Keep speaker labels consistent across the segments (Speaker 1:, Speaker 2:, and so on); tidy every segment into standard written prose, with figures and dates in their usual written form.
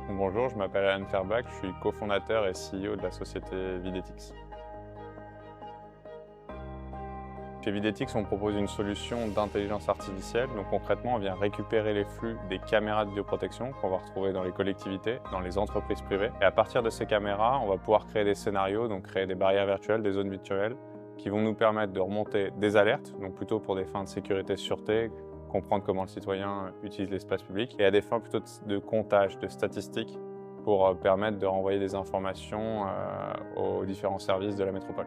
Speaker 1: Bonjour, je m'appelle Alan Ferbach, je suis cofondateur et CEO de la société Videtix. Chez Videtix, on propose une solution d'intelligence artificielle. Donc concrètement, on vient récupérer les flux des caméras de bioprotection qu'on va retrouver dans les collectivités, dans les entreprises privées. Et à partir de ces caméras, on va pouvoir créer des scénarios, donc créer des barrières virtuelles, des zones virtuelles, qui vont nous permettre de remonter des alertes, donc plutôt pour des fins de sécurité, sûreté, comprendre comment le citoyen utilise l'espace public, et à des fins plutôt de comptage, de statistiques, pour permettre de renvoyer des informations aux différents services de la métropole.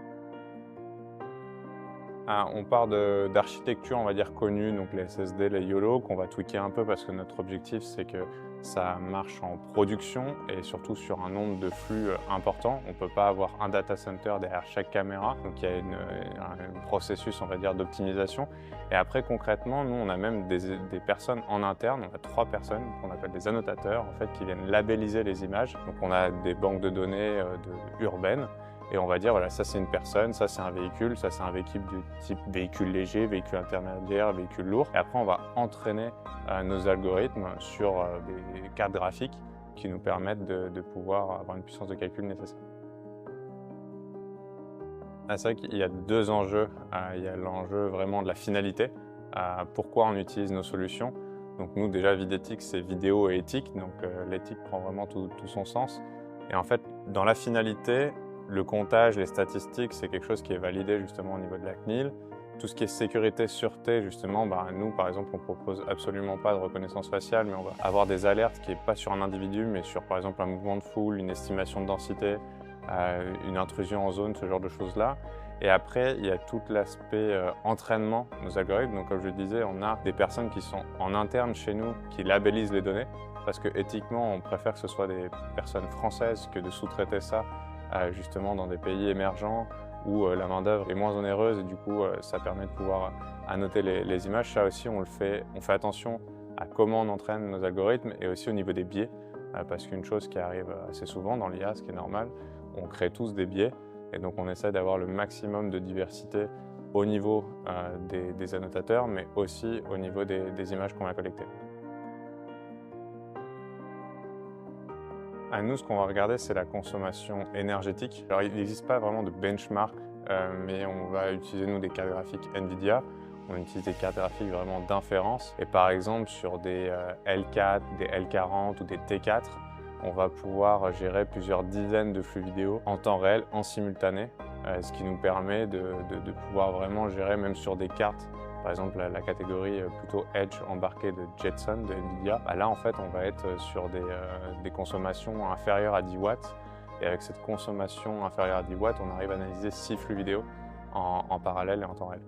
Speaker 1: On part d'architecture, on va dire, connue, donc les SSD, les YOLO, qu'on va tweaker un peu parce que notre objectif, c'est que ça marche en production et surtout sur un nombre de flux important. On ne peut pas avoir un data center derrière chaque caméra, donc il y a un processus, on va dire, d'optimisation. Et après, concrètement, nous, on a même des personnes en interne, on a 3 personnes qu'on appelle des annotateurs, en fait, qui viennent labelliser les images. Donc on a des banques de données urbaines. Et on va dire, voilà, ça c'est une personne, ça c'est un véhicule, ça c'est un véhicule du type véhicule léger, véhicule intermédiaire, véhicule lourd. Et après, on va entraîner nos algorithmes sur des cartes graphiques qui nous permettent de pouvoir avoir une puissance de calcul nécessaire. C'est vrai qu'il y a 2 enjeux. Il y a l'enjeu vraiment de la finalité. Pourquoi on utilise nos solutions? Donc nous, déjà, Videtix, c'est vidéo et éthique. Donc l'éthique prend vraiment tout son sens. Et en fait, dans la finalité, le comptage, les statistiques, c'est quelque chose qui est validé justement au niveau de la CNIL. Tout ce qui est sécurité, sûreté, justement, nous, par exemple, on ne propose absolument pas de reconnaissance faciale, mais on va avoir des alertes qui n'est pas sur un individu, mais sur, par exemple, un mouvement de foule, une estimation de densité, une intrusion en zone, ce genre de choses-là. Et après, il y a tout l'aspect entraînement de nos algorithmes. Donc, comme je le disais, on a des personnes qui sont en interne chez nous, qui labellisent les données, parce que éthiquement, on préfère que ce soit des personnes françaises que de sous-traiter ça justement dans des pays émergents où la main-d'œuvre est moins onéreuse et du coup ça permet de pouvoir annoter les images. Ça aussi on fait attention à comment on entraîne nos algorithmes et aussi au niveau des biais parce qu'une chose qui arrive assez souvent dans l'IA, ce qui est normal, on crée tous des biais et donc on essaie d'avoir le maximum de diversité au niveau des annotateurs mais aussi au niveau des images qu'on va collecter. À nous, ce qu'on va regarder, c'est la consommation énergétique. Alors, il n'existe pas vraiment de benchmark, mais on va utiliser, nous, des cartes graphiques NVIDIA. On utilise des cartes graphiques vraiment d'inférence. Et par exemple, sur des L4, des L40 ou des T4, on va pouvoir gérer plusieurs dizaines de flux vidéo en temps réel, en simultané, ce qui nous permet de pouvoir vraiment gérer, même sur des cartes, par exemple la catégorie plutôt Edge embarquée de Jetson de NVIDIA, là en fait on va être sur des consommations inférieures à 10 watts et avec cette consommation inférieure à 10 watts on arrive à analyser 6 flux vidéo en parallèle et en temps réel.